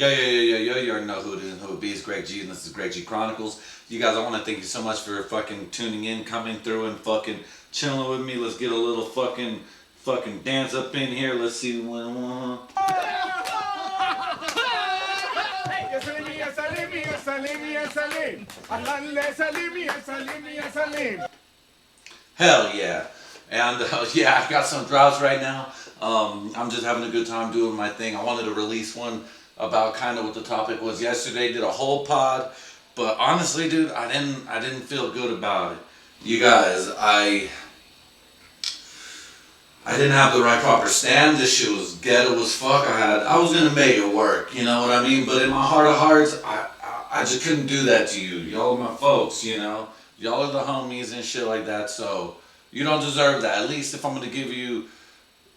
Yo, you already know who it is and who it be. It's Greg G, and this is Greg G Chronicles. You guys, I want to thank you so much for fucking tuning in, coming through, and fucking chilling with me. Let's get a little fucking dance up in here. Let's see when. Hell yeah. And yeah, I got some droughts right now. I'm just having a good time doing my thing. I wanted to release one about kind of what the topic was yesterday. Did a whole pod, but honestly, dude, I didn't feel good about it. You guys, I didn't have the right proper stand. This shit was ghetto as fuck. I was gonna make it work, you know what I mean? But in my heart of hearts, I just couldn't do that to you. Y'all are my folks, you know. Y'all are the homies and shit like that. So you don't deserve that. At least if I'm gonna give you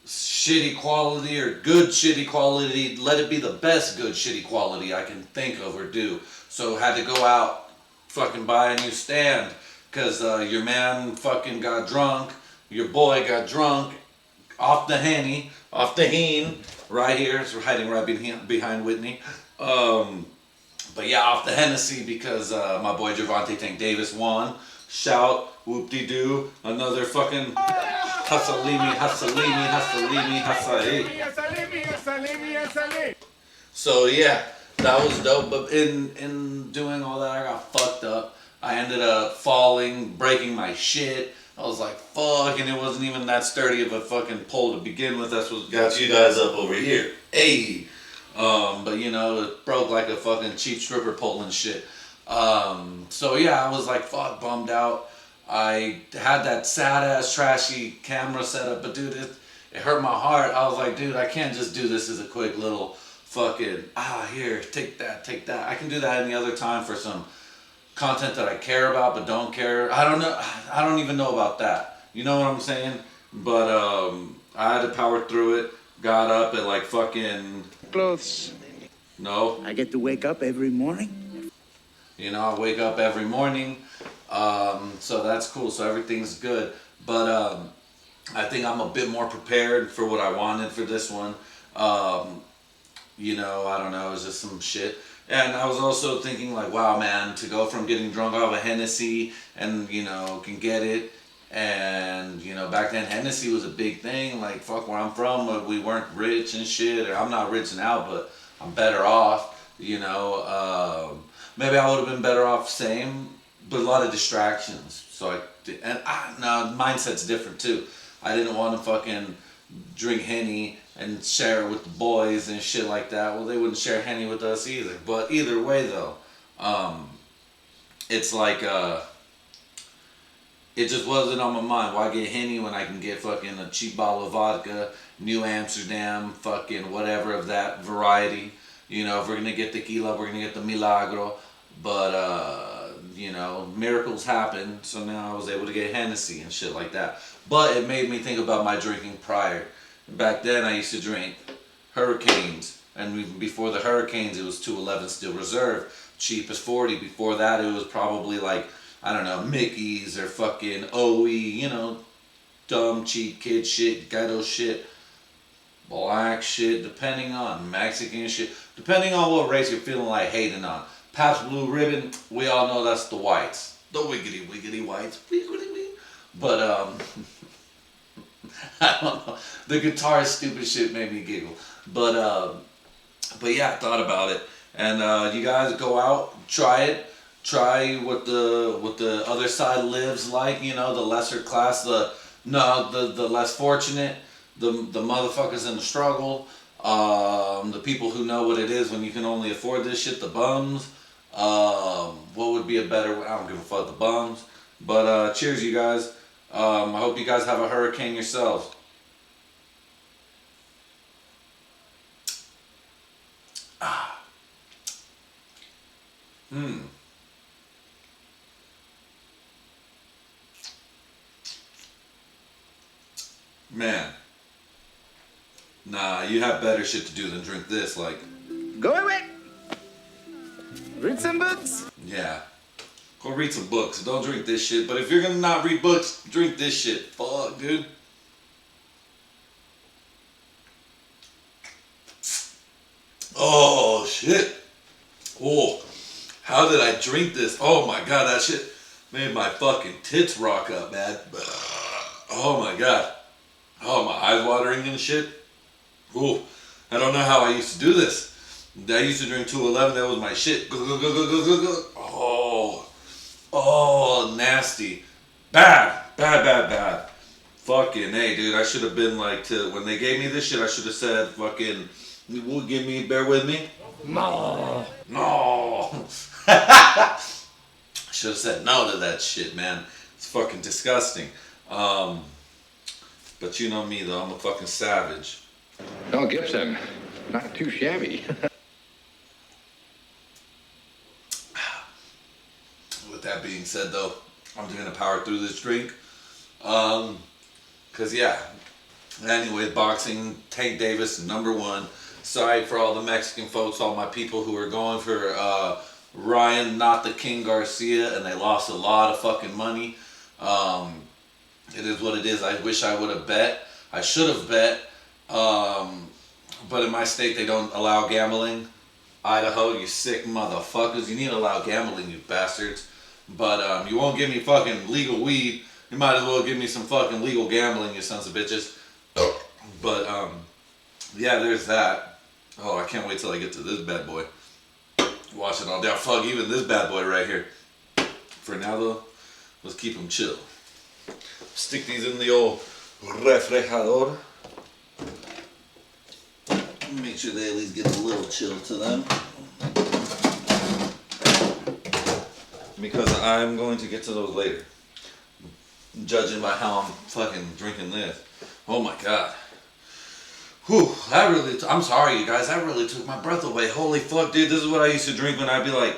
shitty quality or good shitty quality, let it be the best good shitty quality I can think of or do. So had to go out, fucking buy a new stand, cause your man fucking got drunk, your boy got drunk, off the henny, off the heen, right here, it's hiding right behind Whitney. But yeah, off the Hennessy because my boy Javante Tank Davis won. Shout, whoop-de-doo, another fucking Hassalimi. So yeah, that was dope. But in doing all that, I got fucked up. I ended up falling, breaking my shit. I was like, fuck, and it wasn't even that sturdy of a fucking pole to begin with. That's what got you guys up over here. Hey. But you know, it broke like a fucking cheap stripper pole and shit. So yeah, I was like, fuck, bummed out. I had that sad ass trashy camera setup, but dude, it hurt my heart. I was like, dude, I can't just do this as a quick little fucking, here, take that. I can do that any other time for some content that I care about but don't care. I don't know. I don't even know about that. You know what I'm saying? But I had to power through it. Got up at like fucking clothes. No. I get to wake up every morning. You know, I wake up every morning. So that's cool. So everything's good. But I think I'm a bit more prepared for what I wanted for this one. You know, I don't know. It was just some shit. And I was also thinking like, wow, man, to go from getting drunk off a Hennessy and, you know, can get it. And, you know, back then Hennessy was a big thing. Like, fuck, where I'm from, we weren't rich and shit. Or I'm not rich now, but I'm better off, you know. Maybe I would have been better off same, but a lot of distractions. So now mindset's different too. I didn't want to fucking drink Henny and share it with the boys and shit like that. Well, they wouldn't share Henny with us either. But either way though, it's like, it just wasn't on my mind. Why get Henny when I can get fucking a cheap bottle of vodka, New Amsterdam, fucking whatever of that variety. You know, if we're gonna get tequila, we're gonna get the Milagro. But, you know, miracles happen. So now I was able to get Hennessy and shit like that. But it made me think about my drinking prior. Back then I used to drink Hurricanes. And even before the Hurricanes, it was 211 Still Reserve. Cheap as 40. Before that, it was probably like, I don't know, Mickey's or fucking OE, you know, dumb, cheap kid shit, ghetto shit, black shit, depending on Mexican shit, depending on what race you're feeling like hating on. Pabst Blue Ribbon, we all know that's the whites. The wiggity whites. But, I don't know. The guitar stupid shit made me giggle. But yeah, I thought about it. And you guys go out, try it. Try what the other side lives like, you know, the lesser class, the less fortunate, the motherfuckers in the struggle, the people who know what it is when you can only afford this shit, the bums. What would be a better? I don't give a fuck, the bums. But cheers, you guys. I hope you guys have a hurricane yourselves. Man, nah, you have better shit to do than drink this, like. Go away. Read some books. Yeah. Go read some books. Don't drink this shit. But if you're gonna not read books, drink this shit. Fuck, dude. Oh, shit. Oh, how did I drink this? Oh my god, that shit made my fucking tits rock up, man. Oh my god. Oh, my eyes watering and shit. Ooh, I don't know how I used to do this. I used to drink 211, that was my shit. Oh, nasty. Bad. Fucking, hey, dude, I should have been like, when they gave me this shit, I should have said, fucking, bear with me? No. Should have said no to that shit, man. It's fucking disgusting. But you know me, though, I'm a fucking savage. Oh, Gibson, not too shabby. With that being said, though, I'm just gonna power through this drink. Cause yeah. Anyways, boxing, Tank Davis, #1. Sorry for all the Mexican folks, all my people who are going for Ryan, not the King Garcia, and they lost a lot of fucking money. It is what it is. I wish I would have bet. I should have bet. But in my state, they don't allow gambling. Idaho, you sick motherfuckers. You need to allow gambling, you bastards. But you won't give me fucking legal weed. You might as well give me some fucking legal gambling, you sons of bitches. But yeah, there's that. Oh, I can't wait till I get to this bad boy. Wash it all down. Fuck, even this bad boy right here. For now, though, let's keep them chill. Stick these in the old refrigerador. Make sure they at least get a little chill to them. Because I'm going to get to those later. Judging by how I'm fucking drinking this. Oh my god. Whew, that really, I'm sorry you guys, that really took my breath away. Holy fuck, dude, this is what I used to drink when I'd be like,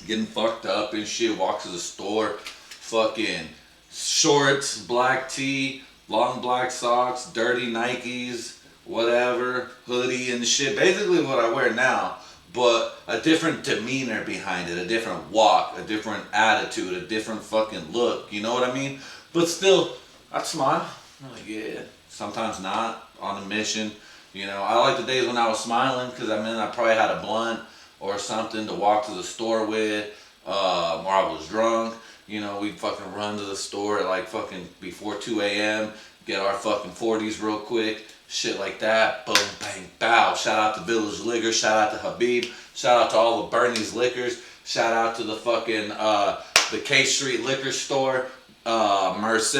getting fucked up and shit, walk to the store, fucking shorts, black tee, long black socks, dirty Nikes, whatever, hoodie and shit. Basically what I wear now, but a different demeanor behind it, a different walk, a different attitude, a different fucking look, you know what I mean? But still, I'd smile. I'm like, yeah, sometimes not, on a mission. You know, I like the days when I was smiling, because I mean, I probably had a blunt or something to walk to the store with, or I was drunk. You know, we'd fucking run to the store at like fucking before 2 a.m., get our fucking 40s real quick, shit like that, boom, bang, bow. Shout out to Village Liquor, shout out to Habib, shout out to all of Bernie's Liquors, shout out to the fucking, the K Street Liquor Store, Merced,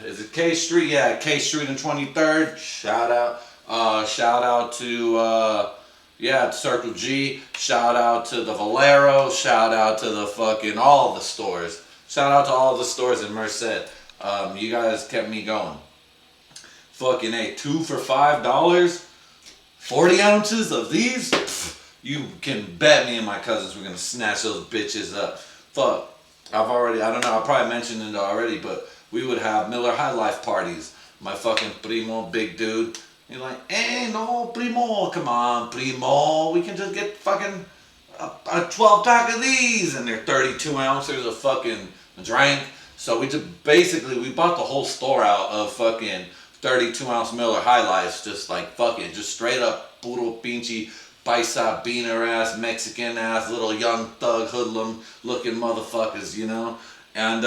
is it K Street? Yeah, K Street and 23rd, shout out to, yeah, Circle G, shout out to the Valero, shout out to the fucking, all the stores, shout out to all the stores in Merced. You guys kept me going. Fucking A, 2 for $5, 40 ounces of these, you can bet me and my cousins were gonna snatch those bitches up. Fuck, I don't know, I probably mentioned it already, but we would have Miller High Life parties. My fucking primo, big dude, you're like, hey, no, primo, come on, primo, we can just get fucking a 12 pack of these, and they're 32 ounces of fucking drink. So we just basically, we bought the whole store out of fucking 32 ounce Miller High Lifes, just like fuck it, just straight up puro pinche paisa beaner ass Mexican ass little young thug hoodlum looking motherfuckers, you know. And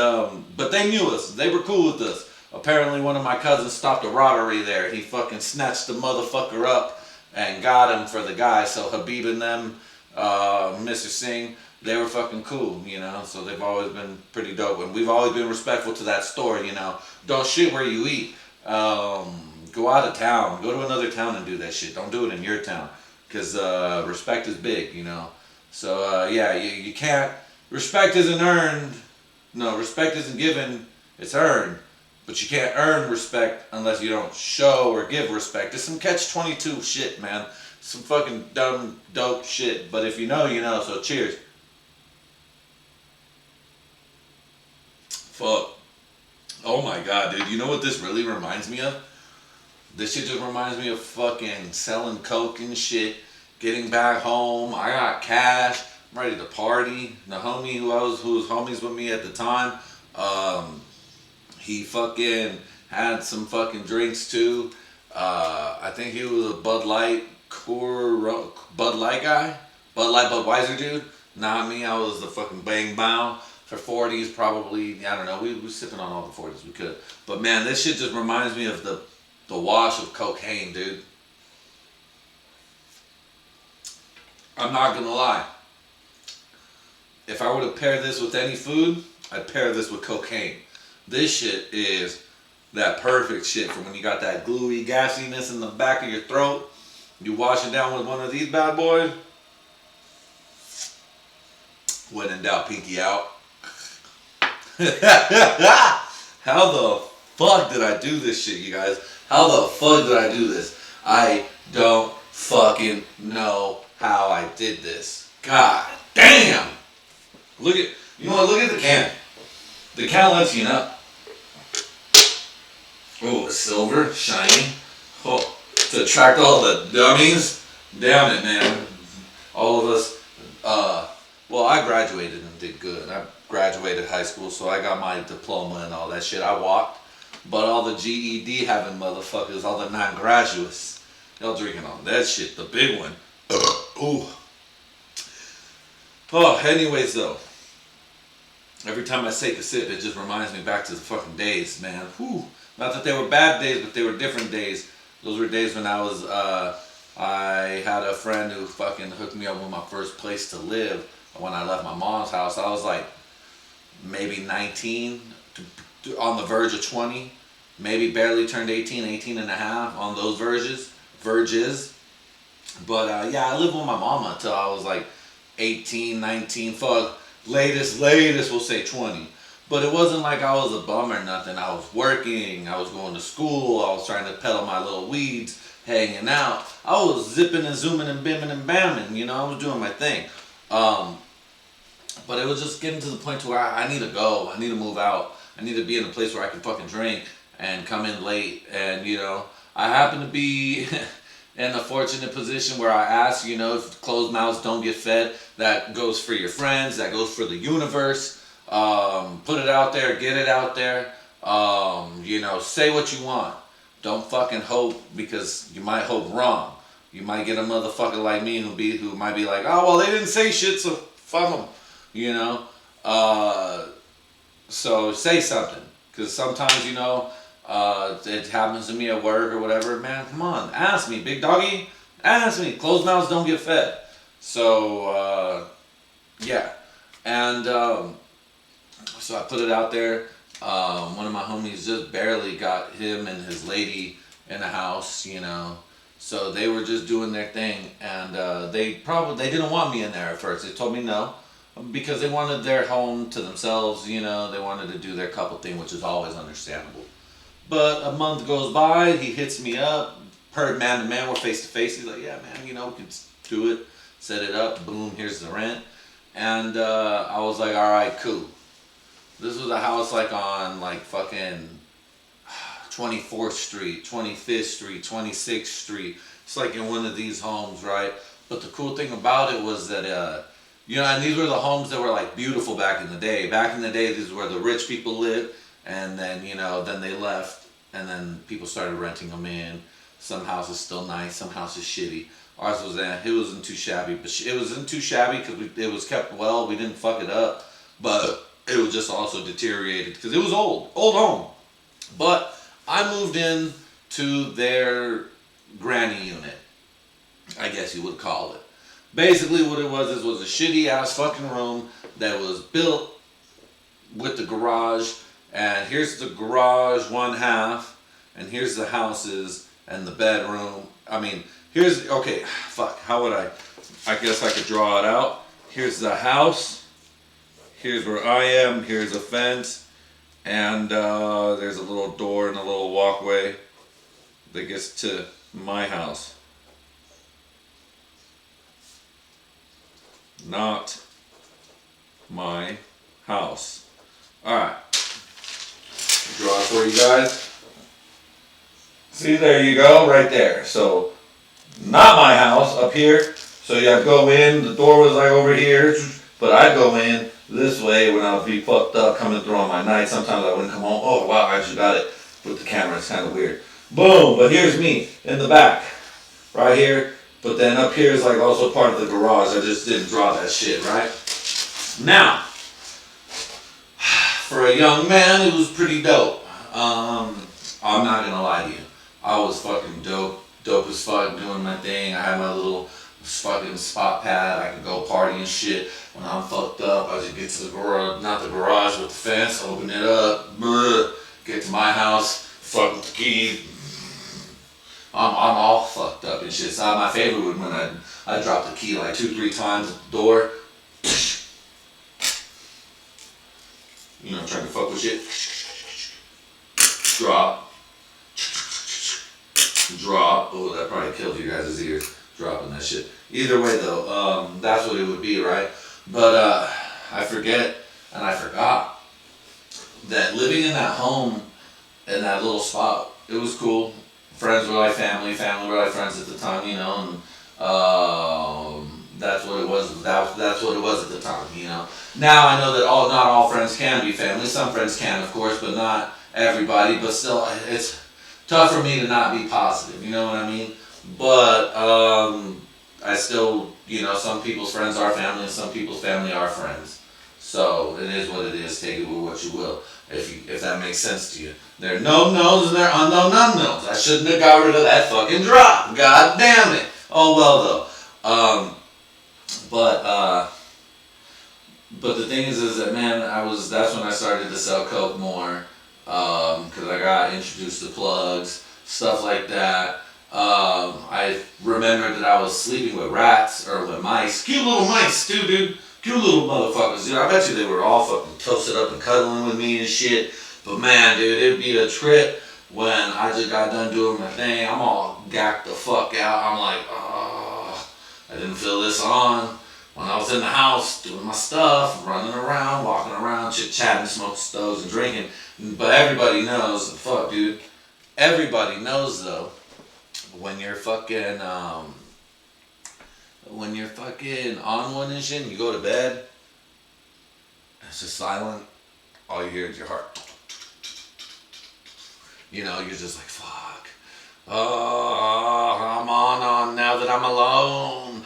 but they knew us, they were cool with us. Apparently one of my cousins stopped a robbery there. He fucking snatched the motherfucker up and got him for the guy. So Habib and them, Mr. Singh, they were fucking cool, you know. So they've always been pretty dope, and we've always been respectful to that store, you know. Don't shit where you eat. Go out of town, go to another town and do that shit. Don't do it in your town, because respect is big, you know. So yeah, you can't, respect isn't earned, no, respect isn't given, it's earned. But you can't earn respect unless you don't show or give respect. It's some catch-22 shit, man. Some fucking dumb, dope shit. But if you know, you know, so cheers. Fuck. Oh my god, dude. You know what this really reminds me of? This shit just reminds me of fucking selling coke and shit. Getting back home. I got cash. I'm ready to party. The homie who was homies with me at the time, he fucking had some fucking drinks too. I think he was a Bud Light guy. Bud Light Budweiser, dude. Not me. I was the fucking bang bow. For 40s, probably, I don't know. We were sipping on all the 40s we could. But man, this shit just reminds me of the wash of cocaine, dude. I'm not gonna lie. If I were to pair this with any food, I'd pair this with cocaine. This shit is that perfect shit for when you got that gluey gassiness in the back of your throat. You wash it down with one of these bad boys. When in doubt, pinky out. How the fuck did I do this shit, you guys? How the fuck did I do this? I don't fucking know how I did this. God damn! Look at, you know what, look at the can. The can lets you know. Oh, it's silver, shiny. Oh, to attract all the dummies. Damn it, man. All of us, well, I graduated and did good. I graduated high school, so I got my diploma and all that shit. I walked. But all the GED having motherfuckers, all the non-graduates, y'all drinking on that shit, the big one. Ooh. Oh, anyways though. Every time I take a sip, it just reminds me back to the fucking days, man. Whew. Not that they were bad days, but they were different days. Those were days when I was, I had a friend who fucking hooked me up with my first place to live. When I left my mom's house, I was like maybe 19, on the verge of 20. Maybe barely turned 18, 18 and a half on those verges. But yeah, I lived with my mama until I was like 18, 19, fuck. Latest, we'll say 20. But it wasn't like I was a bum or nothing. I was working, I was going to school, I was trying to peddle my little weeds, hanging out. I was zipping and zooming and bimming and bamming, you know, I was doing my thing. But it was just getting to the point to where I need to go, I need to move out, I need to be in a place where I can fucking drink and come in late. And, you know, I happen to be in a fortunate position where I ask, you know, if closed mouths don't get fed, that goes for your friends, that goes for the universe. Put it out there, get it out there. You know, say what you want. Don't fucking hope, because you might hope wrong. You might get a motherfucker like me who might be like, oh, well, they didn't say shit, so fuck them. You know? So say something. Because sometimes, you know, it happens to me at work or whatever. Man, come on, ask me, big doggy. Ask me. Closed mouths don't get fed. So, yeah. And, so I put it out there. One of my homies just barely got him and his lady in the house, you know. So they were just doing their thing, and they didn't want me in there at first. They told me no, because they wanted their home to themselves, you know. They wanted to do their couple thing, which is always understandable. But a month goes by, he hits me up, per man to man, we're face to face. He's like, yeah, man, you know, we can do it, set it up, boom, here's the rent. And I was like, all right, cool. This was a house like on like fucking 24th Street, 25th Street, 26th Street. It's like in one of these homes, right? But the cool thing about it was that, you know, and these were the homes that were like beautiful back in the day. Back in the day, these were where the rich people lived. And then, you know, then they left. And then people started renting them in. Some houses still nice, some houses shitty. Ours was, it wasn't too shabby. But it wasn't too shabby because it was kept well. We didn't fuck it up. But it was just also deteriorated because it was old home. But I moved in to their granny unit, I guess you would call it. Basically what it was a shitty ass fucking room that was built with the garage, and here's the garage one half, and here's the houses and the bedroom. I mean, how would I guess I could draw it out. Here's the house. Here's where I am, here's a fence, and there's a little door and a little walkway that gets to my house. Not my house. Alright. Draw it for you guys. See, there you go, right there. So, not my house, up here. So you have to go in, the door was like over here, but I'd go in this way when I would be fucked up coming through on my night. Sometimes I wouldn't come home. Oh wow, I actually got it with the camera. It's kind of weird. Boom, but here's me in the back. Right here, But then up here is like also part of the garage. I just didn't draw that shit, right? Now, for a young man, it was pretty dope. I'm not gonna lie to you. I was fucking dope as fuck doing my thing. I had my little fucking spot pad. I could go party and shit. When I'm fucked up, I just get to the garage, not the garage, but the fence, open it up, get to my house, fucking the key. I'm all fucked up and shit. So my favorite was when I dropped the key like 2-3 times at the door. You know, trying to fuck with shit. Drop. Drop. Oh, that probably killed you guys' ears. Dropping that shit. Either way though, that's what it would be, right? But I forget and I forgot that living in that home in that little spot, it was cool. Friends were like family were like friends at the time, you know, and that's what it was. That's what it was at the time, you know. Now I know that not all friends can be family. Some friends can, of course, but not everybody. But still, it's tough for me to not be positive. You know what I mean? But I still, you know, some people's friends are family, and some people's family are friends. So it is what it is. Take it with what you will, if that makes sense to you. There are known knowns and there are unknown unknowns. I shouldn't have got rid of that fucking drop. God damn it. Oh well though. But the thing is that man, that's when I started to sell coke more, because I got introduced to plugs, stuff like that. I remembered that I was sleeping with rats or with mice, cute little mice too, dude, cute little motherfuckers. Dude, I bet you they were all fucking toasted up and cuddling with me and shit. But man, dude, it'd be a trip when I just got done doing my thing. I'm all gacked the fuck out. I'm like, oh, I didn't feel this on. When I was in the house doing my stuff, running around, walking around, chit-chatting, smoking stoves and drinking. But everybody knows, fuck dude, everybody knows though, when you're fucking on one and shit and you go to bed, it's just silent. All you hear is your heart. You know, you're just like, fuck. Oh, I'm on now that I'm alone.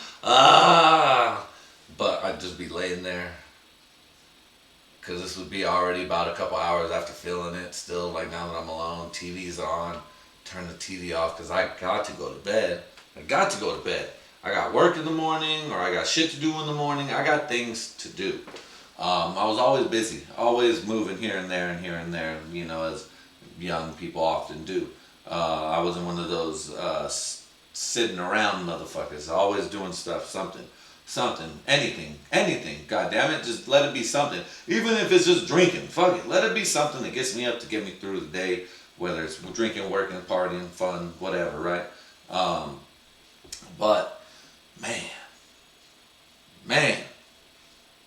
But I'd just be laying there. Because this would be already about a couple hours after feeling it. Still, like now that I'm alone, TV's on. Turn the TV off because I got to go to bed. I got work in the morning or I got shit to do in the morning. I got things to do. I was always busy. Always moving here and there and here and there, you know, as young people often do. I wasn't one of those sitting around motherfuckers. Always doing stuff, something, anything. God damn it, just let it be something. Even if it's just drinking, fuck it. Let it be something that gets me up to get me through the day, whether it's drinking, working, partying, fun, whatever, right? But man,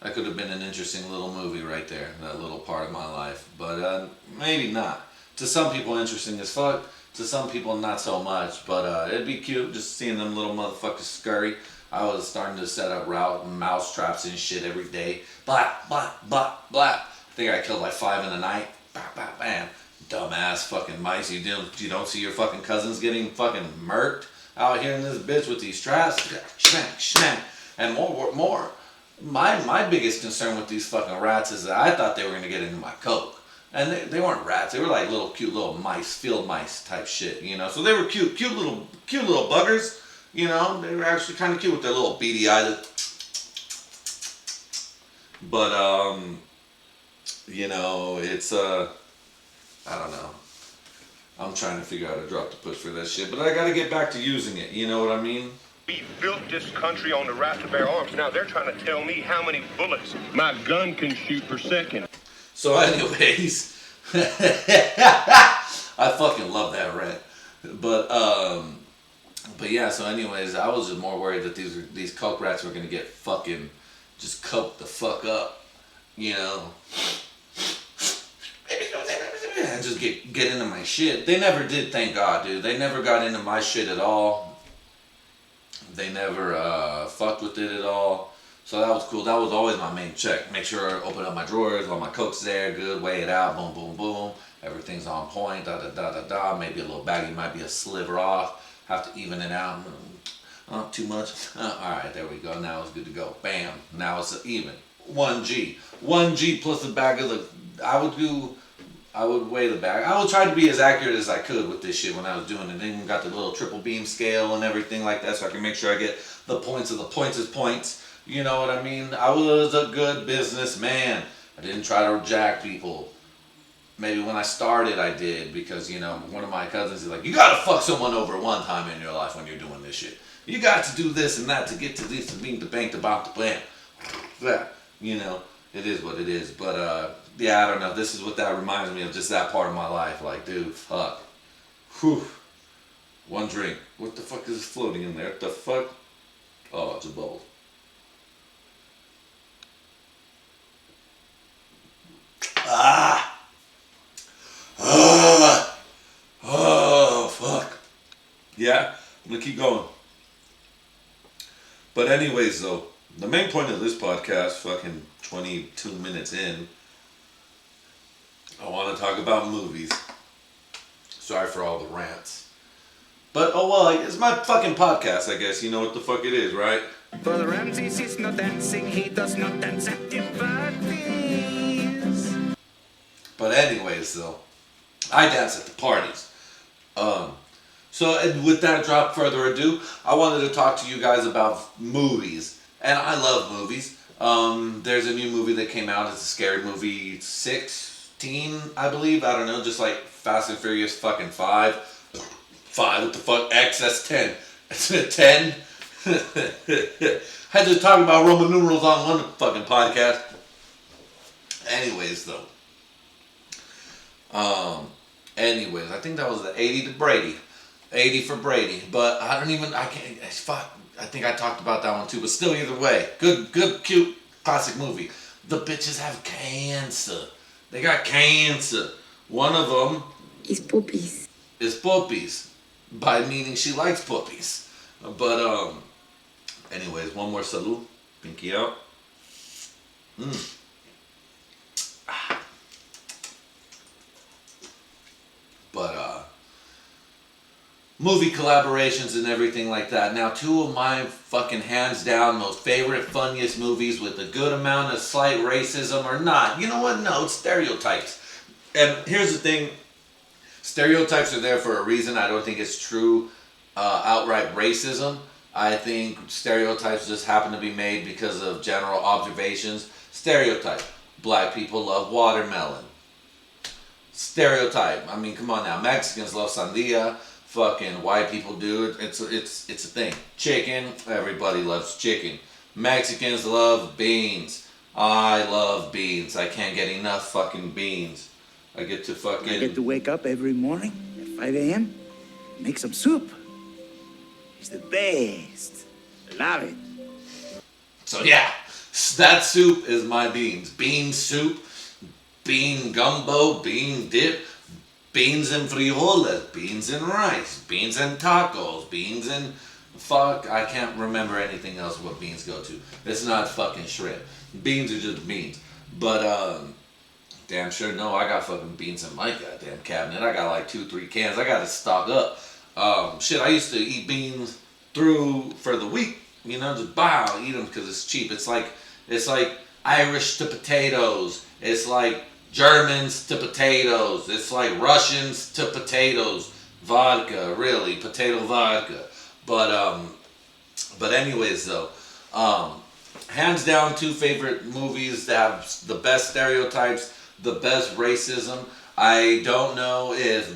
that could have been an interesting little movie right there, that little part of my life. But maybe not. To some people, interesting as fuck. To some people, not so much. But it'd be cute just seeing them little motherfuckers scurry. I was starting to set up mouse traps and shit every day. Blap, blap, blap, blap. I think I killed like 5 in the night. Bam, bam, bam. Dumbass fucking mice. You don't see your fucking cousins getting fucking murked out here in this bitch with these traps. Schmack, schmack. And more. My biggest concern with these fucking rats is that I thought they were going to get into my coke. And they weren't rats. They were like cute little mice, field mice type shit, you know. So they were cute little buggers, you know. They were actually kind of cute with their little beady eyes. But you know, it's I don't know. I'm trying to figure out a drop to push for that shit, but I got to get back to using it. You know what I mean? We built this country on the right to bear arms. Now they're trying to tell me how many bullets my gun can shoot per second. So anyways, I fucking love that rant. But yeah, so anyways, I was just more worried that these coke rats were gonna get fucking just coked the fuck up, you know. And just get into my shit. They never did, thank God, dude. They never got into my shit at all. They never fucked with it at all. So that was cool. That was always my main check. Make sure I open up my drawers, all my coke's there, good, weigh it out, boom, boom, boom. Everything's on point, da, da, da, da, da. Maybe a little baggie might be a sliver off. Have to even it out. Too much. All right, there we go. Now it's good to go. Bam. Now it's even. 1G. 1G plus a bag of the. I would weigh the bag. I would try to be as accurate as I could with this shit when I was doing it. Then we got the little triple beam scale and everything like that, so I can make sure I get the points of the points as points. You know what I mean? I was a good businessman. I didn't try to jack people. Maybe when I started, I did, because, you know, one of my cousins is like, you gotta fuck someone over one time in your life when you're doing this shit. You got to do this and that to get to this, to being the bank, to bop, to bam. Yeah, you know, it is what it is. But, yeah, I don't know. This is what that reminds me of, just that part of my life. Like, dude, fuck. Whew. One drink. What the fuck is floating in there? What the fuck? Oh, it's a bubble. Oh, fuck. Yeah, I'm gonna keep going. But anyways, though, the main point of this podcast, fucking 22 minutes in, I want to talk about movies. Sorry for all the rants. But, oh well, it's my fucking podcast, I guess. You know what the fuck it is, right? For the Ramses is not dancing, he does not dance at the parties. But anyways, though, I dance at the parties. So and with that drop further ado, I wanted to talk to you guys about movies. And I love movies. There's a new movie that came out. It's a scary movie, 16, I believe. I don't know, just like Fast and Furious fucking 5. 5, what the fuck? X, that's 10. 10? Had to talk about Roman numerals on one fucking podcast. Anyways, though. Anyways, I think that was the 80 to Brady. 80 for Brady. But I think I talked about that one too. But still, either way. Good, cute, classic movie. The bitches have cancer. They got cancer. One of them is puppies. Is puppies. By meaning she likes puppies. But, anyways, one more salute. Pinky out. But, movie collaborations and everything like that. Now, two of my fucking hands down most favorite, funniest movies with a good amount of slight racism or not. You know what? No, it's stereotypes. And here's the thing. Stereotypes are there for a reason. I don't think it's true outright racism. I think stereotypes just happen to be made because of general observations. Stereotype. Black people love watermelon. Stereotype. I mean, come on now. Mexicans love sandia. Fucking white people do. It's a thing. Chicken. Everybody loves chicken. Mexicans love beans. I love beans. I can't get enough fucking beans. I get to wake up every morning at 5 a.m. Make some soup. It's the best. Love it. So yeah, that soup is my beans. Bean soup, bean gumbo, bean dip, beans and frijoles, beans and rice, beans and tacos, beans and fuck, I can't remember anything else what beans go to. It's not fucking shrimp. Beans are just beans. But damn sure no, I got fucking beans in my goddamn cabinet. I got like 2-3 cans. I got to stock up. Shit, I used to eat beans through for the week. You know, just I'll eat them because it's cheap. It's like Irish to potatoes. It's like Germans to potatoes. It's like Russians to potatoes. Vodka, really, potato vodka. But anyways though, hands down, two favorite movies that have the best stereotypes, the best racism. I don't know if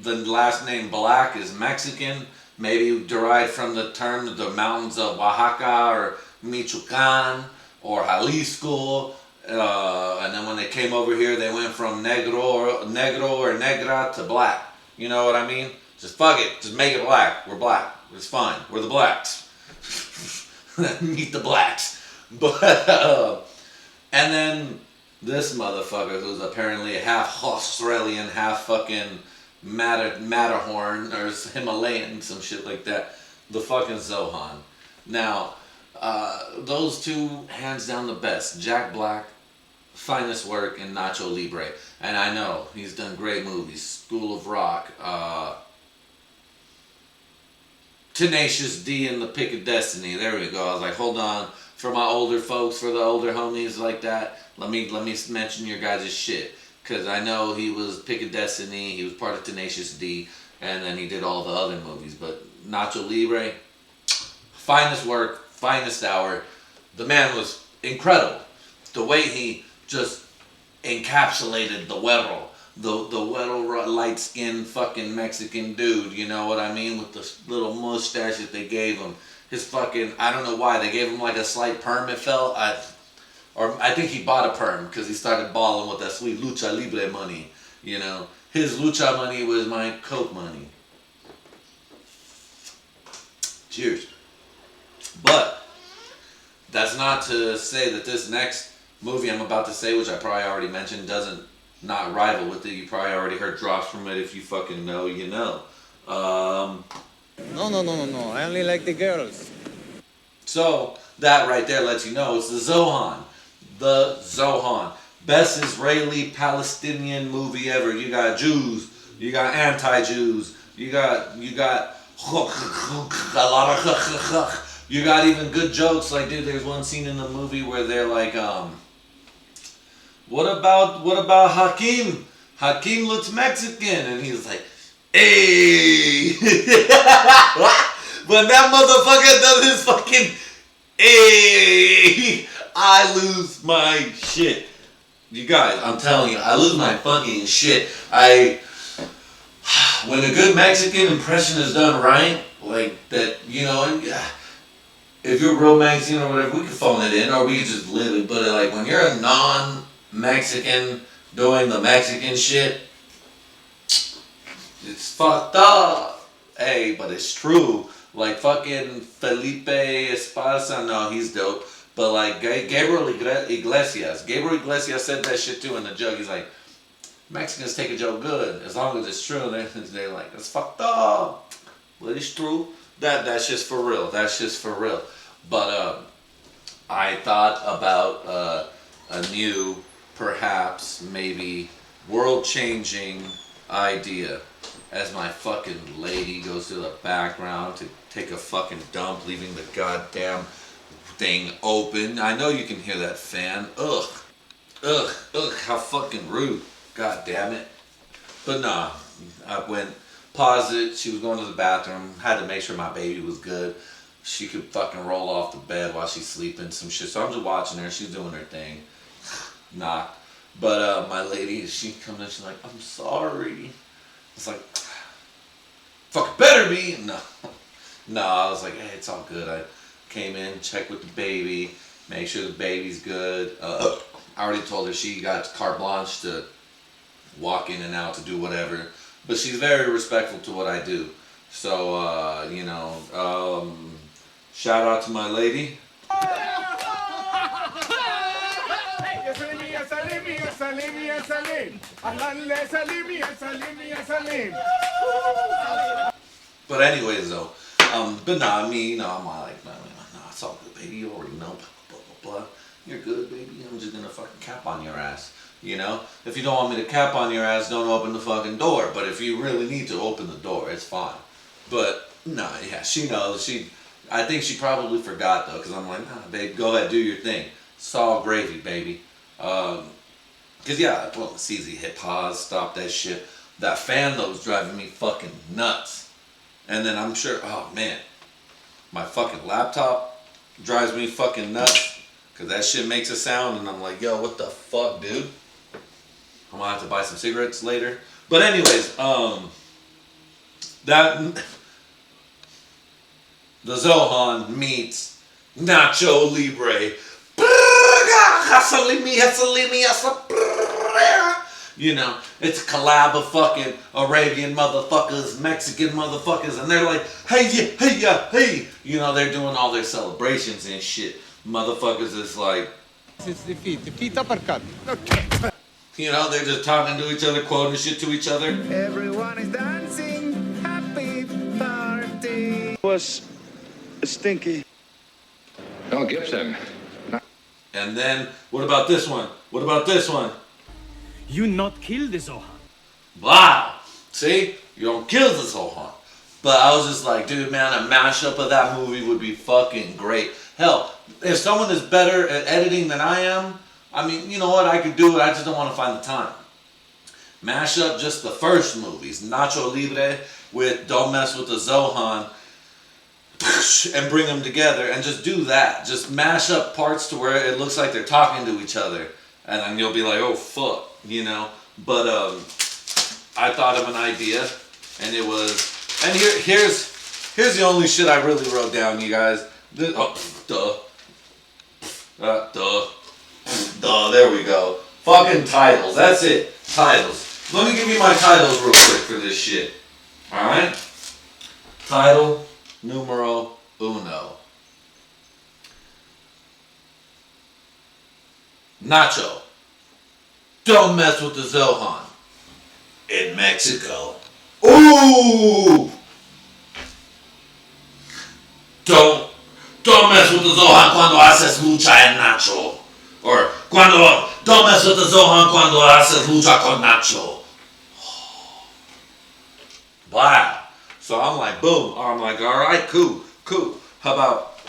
the last name Black is Mexican, maybe derived from the term the mountains of Oaxaca or Michoacan or Jalisco. And then when they came over here, they went from negro or negra to black. You know what I mean? Just fuck it. Just make it black. We're black. It's fine. We're the blacks. Meet the blacks. But, and then this motherfucker who's apparently half Australian, half fucking Matterhorn or Himalayan, some shit like that. The fucking Zohan. Now, those two, hands down the best. Jack Black, finest work, and Nacho Libre. And I know, he's done great movies. School of Rock, Tenacious D and the Pick of Destiny. There we go. I was like, hold on. For my older folks, for the older homies like that, let me mention your guys' shit. Because I know he was Pick of Destiny, he was part of Tenacious D, and then he did all the other movies. But Nacho Libre, finest work, finest hour. The man was incredible. The way he just encapsulated the güero. The güero light-skinned fucking Mexican dude, you know what I mean? With the little mustache that they gave him. His fucking, I don't know why, they gave him like a slight perm, it felt. I think he bought a perm because he started balling with that sweet lucha libre money, you know. His lucha money was my coke money. Cheers. But that's not to say that this next movie I'm about to say, which I probably already mentioned, doesn't not rival with it. You probably already heard drops from it. If you fucking know, you know. No. I only like the girls. So that right there lets you know it's the Zohan. The Zohan. Best Israeli-Palestinian movie ever. You got Jews. You got anti-Jews. You got a lot of you got even good jokes. Like, dude, there's one scene in the movie where they're like, what about Hakeem? Hakeem looks Mexican, and he's like, hey. When that motherfucker does his fucking hey, I lose my shit. You guys, I'm telling you, I lose my fucking shit. When a good Mexican impression is done right, like that, you know, and if you're real Mexican or whatever, we can phone it in or we can just live it. But like when you're a non-Mexican doing the Mexican shit, it's fucked up. Hey, but it's true. Like fucking Felipe Esparza, no, he's dope. But like Gabriel Iglesias said that shit too in the joke. He's like, Mexicans take a joke good as long as it's true. They're like, it's fucked up, but it's true. That's just for real. That's just for real. But I thought about a new, perhaps maybe world-changing idea. As my fucking lady goes to the background to take a fucking dump, leaving the goddamn thing open. I know you can hear that fan. Ugh, how fucking rude. God damn it. But nah, I went, paused it, she was going to the bathroom, had to make sure my baby was good. She could fucking roll off the bed while she's sleeping, some shit. So I'm just watching her, she's doing her thing. Nah. But my lady, she comes in, she's like, I'm sorry. It's like, fuck, better be. No, I was like, hey, it's all good. I came in, checked with the baby, make sure the baby's good. I already told her she got carte blanche to walk in and out to do whatever. But she's very respectful to what I do. So, you know, shout out to my lady. But anyways though, but nah, me, you know, I'm like, no, it's all good, baby, you already know, blah, blah, blah. You're good, baby, I'm just gonna fucking cap on your ass, you know? If you don't want me to cap on your ass, don't open the fucking door, but if you really need to open the door, it's fine. But, nah, yeah, she knows, I think she probably forgot though, because I'm like, nah, babe, go ahead, do your thing. It's all gravy, baby. Cause yeah, well, it's easy, hit pause, stop that shit. That fan though was driving me fucking nuts. And then I'm sure, oh man, my fucking laptop drives me fucking nuts. Cause that shit makes a sound and I'm like, yo, what the fuck, dude? I'm gonna have to buy some cigarettes later. But anyways, the Zohan meets Nacho Libre. You know, it's a collab of fucking Arabian motherfuckers, Mexican motherfuckers, and they're like, hey. You know, they're doing all their celebrations and shit. Motherfuckers is like, It's the feet uppercut. you know, they're just talking to each other, quoting shit to each other. Everyone is dancing, happy party. Was stinky. Mel Gibson. And then, what about this one? What about this one? You not kill the Zohan. Wow. See? You don't kill the Zohan. But I was just like, dude, man, a mashup of that movie would be fucking great. Hell, if someone is better at editing than I am, I mean, you know what, I could do it, I just don't want to find the time. Mash up just the first movies, Nacho Libre with Don't Mess with the Zohan, and bring them together and just do that. Just mash up parts to where it looks like they're talking to each other. And then you'll be like, oh fuck, you know. But I thought of an idea, and it was, and here's the only shit I really wrote down, you guys. There we go. Fucking titles. That's it. Titles. Let me give you my titles real quick for this shit. Alright? Title numero uno. Nacho. Don't mess with the Zohan. In Mexico. Ooh! Don't mess with the Zohan cuando haces lucha en Nacho. Or don't mess with the Zohan cuando haces lucha con Nacho. Wow. So I'm like, boom. I'm like, alright, cool. How about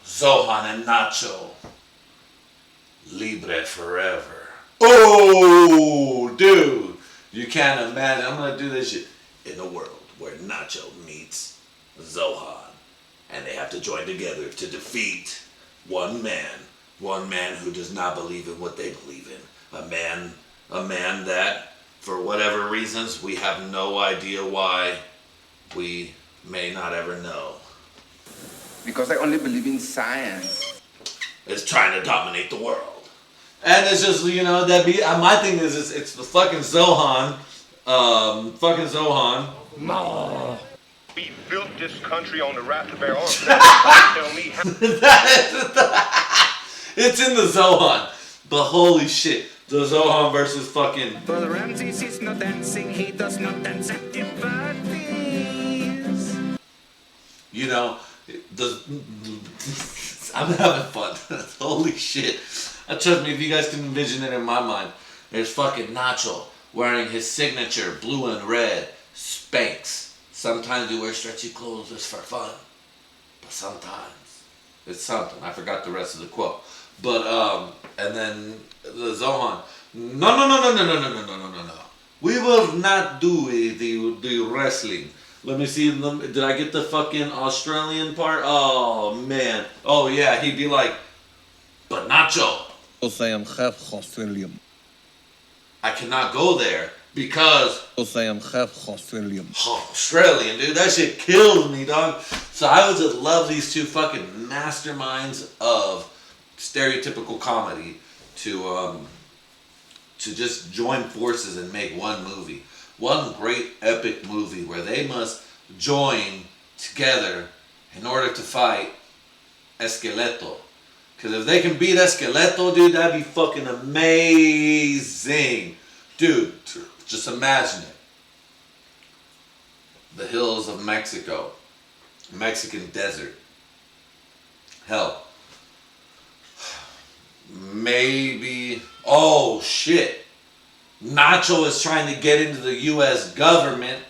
Zohan and Nacho Libre forever? Oh, dude. You can't imagine. I'm going to do this shit in a world where Nacho meets Zohan. And they have to join together to defeat one man who does not believe in what they believe in. A man that, for whatever reasons, we have no idea why, we may not ever know, Because I only believe in science. is trying to dominate the world. And it's just, you know, my thing is it's the fucking Zohan, We built this country on the raft of our arms. Now tell me how. It's in the Zohan. But holy shit, the Zohan versus fucking... Brother Ramses is not dancing, he does not dance at the parties. You know, I'm having fun. Holy shit. Trust me, if you guys can envision it in my mind, there's fucking Nacho wearing his signature blue and red Spanx. Sometimes you wear stretchy clothes just for fun. But sometimes it's something. I forgot the rest of the quote. But, and then the Zohan. No. We will not do the wrestling. Let me see. Did I get the fucking Australian part? Oh, man. Oh, yeah. He'd be like, but Nacho, I cannot go there because Australian, dude. That shit kills me, dog. So I would just love these two fucking masterminds of stereotypical comedy to just join forces and make one movie. One great epic movie where they must join together in order to fight Esqueleto. Because if they can beat Esqueleto, dude, that'd be fucking amazing. Dude, just imagine it. The hills of Mexico. Mexican desert. Hell. Maybe... Oh, shit. Nacho is trying to get into the U.S. government,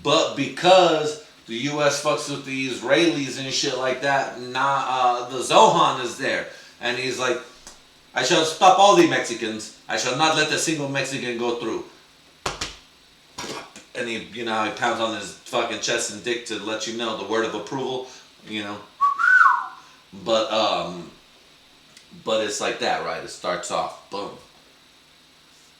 but because the U.S. fucks with the Israelis and shit like that, the Zohan is there. And he's like, I shall stop all the Mexicans. I shall not let a single Mexican go through. And he, you know, he pounds on his fucking chest and dick to let you know the word of approval, you know. But it's like that, right? It starts off, boom.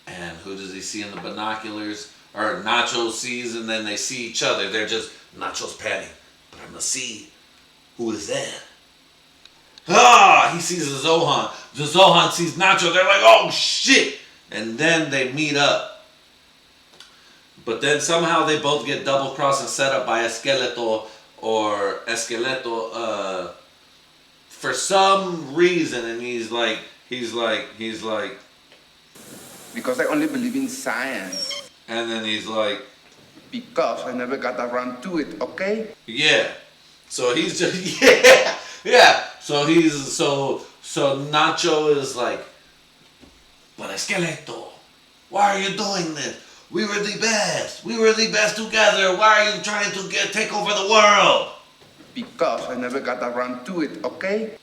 And who does he see in the binoculars? Or Nacho sees, and then they see each other. They're just, Nacho's panning. But I'm going to see who is there. He sees the Zohan. The Zohan sees Nacho. They're like, oh, shit. And then they meet up. But then somehow they both get double-crossed and set up by Esqueleto. For some reason. And he's like... Because I only believe in science. And then he's like... Because I never got around to it, okay? Yeah. So he's just... Yeah. So Nacho is like... But Esqueleto, why are you doing this? We were the best. We were the best together. Why are you trying to take over the world? Because I never got around to it, okay?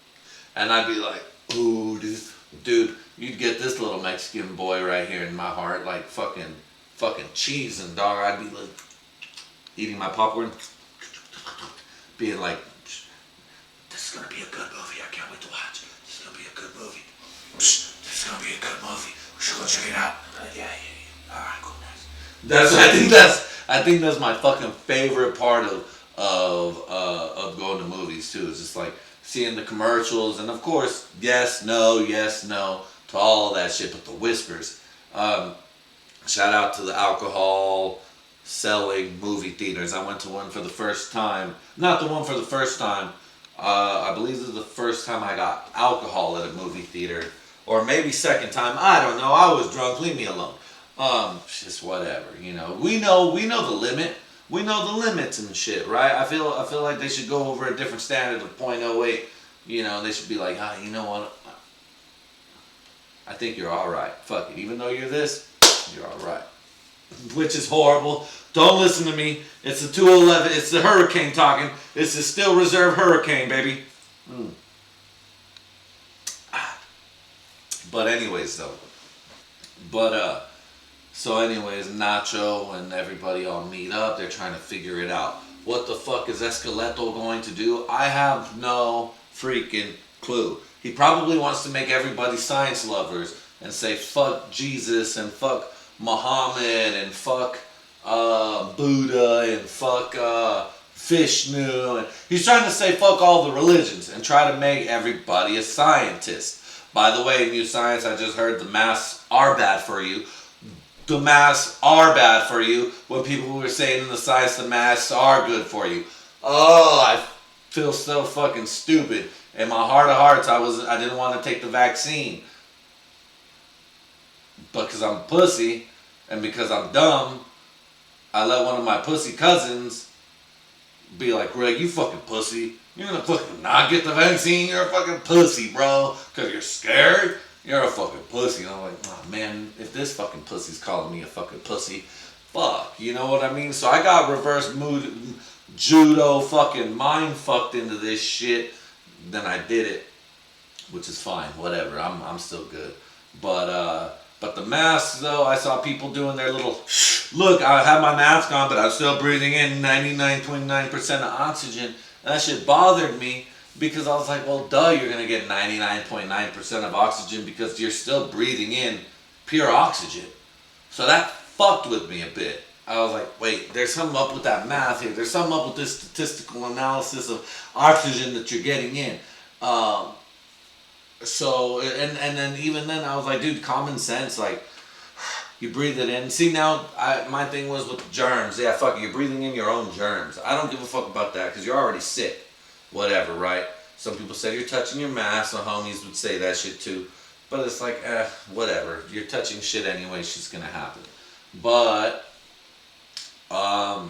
And I'd be like, ooh, dude, you'd get this little Mexican boy right here in my heart, like fucking cheese and dog. I'd be like eating my popcorn, being like, this is gonna be a good movie. I can't wait to watch. This is gonna be a good movie. This is gonna be a good movie. We should go check it out. Yeah. All right, cool, nice. I think that's my fucking favorite part of going to movies too. It's just like seeing the commercials and of course yes, no to all that shit, but the whispers. Shout out to the alcohol selling movie theaters. I went to one for the first time. Not the one for the first time. I believe this is the first time I got alcohol at a movie theater, or maybe second time. I don't know. I was drunk. Leave me alone. Just whatever. You know. We know the limit. We know the limits and shit, right? I feel like they should go over a different standard of .08. You know, they should be like, you know what? I think you're all right. Fuck it. Even though you're this, you're all right. Which is horrible. Don't listen to me. It's the 211. It's the hurricane talking. It's the still reserve hurricane, baby. But anyways, though. So anyways, Nacho and everybody all meet up. They're trying to figure it out. What the fuck is Esqueleto going to do? I have no freaking clue. He probably wants to make everybody science lovers and say fuck Jesus and fuck Muhammad and fuck Buddha and fuck Vishnu. And he's trying to say fuck all the religions and try to make everybody a scientist. By the way, new science, I just heard the masks are bad for you. The masks are bad for you when people were saying in the science the masks are good for you. Oh, I feel so fucking stupid. In my heart of hearts, I didn't want to take the vaccine. But because I'm a pussy and because I'm dumb, I let one of my pussy cousins be like, Greg, you fucking pussy. You're gonna fucking not get the vaccine? You're a fucking pussy, bro. Because you're scared? You're a fucking pussy. And I'm like, oh man, if this fucking pussy's calling me a fucking pussy, fuck. You know what I mean? So I got reverse mood, judo fucking mind fucked into this shit. Then I did it, which is fine. Whatever. I'm still good. But the masks though, I saw people doing their little, look, I have my mask on, but I'm still breathing in 99.9% of oxygen. And that shit bothered me because I was like, well, duh, you're going to get 99.9% of oxygen because you're still breathing in pure oxygen. So that fucked with me a bit. I was like, wait, there's something up with that math here. There's something up with this statistical analysis of oxygen that you're getting in. So, and then even then I was like, dude, common sense, like, you breathe it in. See, now, my thing was with germs. Yeah, fuck it, you're breathing in your own germs. I don't give a fuck about that because you're already sick. Whatever, right? Some people say you're touching your mask. The homies would say that shit too. But it's like, whatever. You're touching shit anyway. Shit's gonna happen. But, no.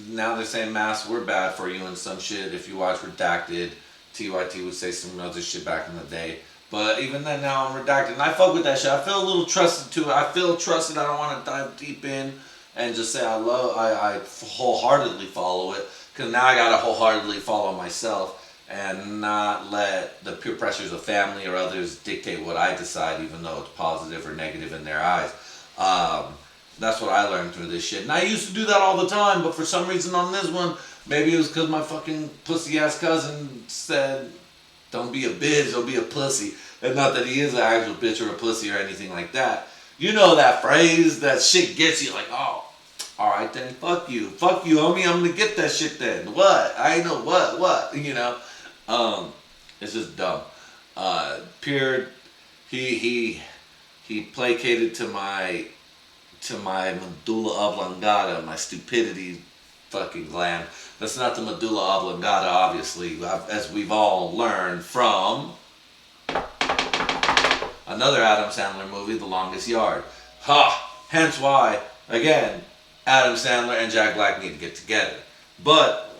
Now they're saying masks were bad for you and some shit. If you watch Redacted, TYT would say some other shit back in the day. But even then, now I'm redacted. And I fuck with that shit. I feel a little trusted to it. I feel trusted. I don't want to dive deep in and just say I wholeheartedly follow it. Because now I got to wholeheartedly follow myself and not let the peer pressures of family or others dictate what I decide, even though it's positive or negative in their eyes. That's what I learned through this shit. And I used to do that all the time, but for some reason on this one, maybe it was because my fucking pussy-ass cousin said, don't be a bitch, don't be a pussy. And not that he is an actual bitch or a pussy or anything like that. You know that phrase, that shit gets you like, oh, alright then, fuck you, homie, I'm gonna get that shit then. What? I know what, you know? It's just dumb. Pure, he placated to my medulla oblongata, my stupidity fucking gland. That's not the medulla oblongata, obviously, as we've all learned from another Adam Sandler movie, The Longest Yard. Hence why, again, Adam Sandler and Jack Black need to get together. But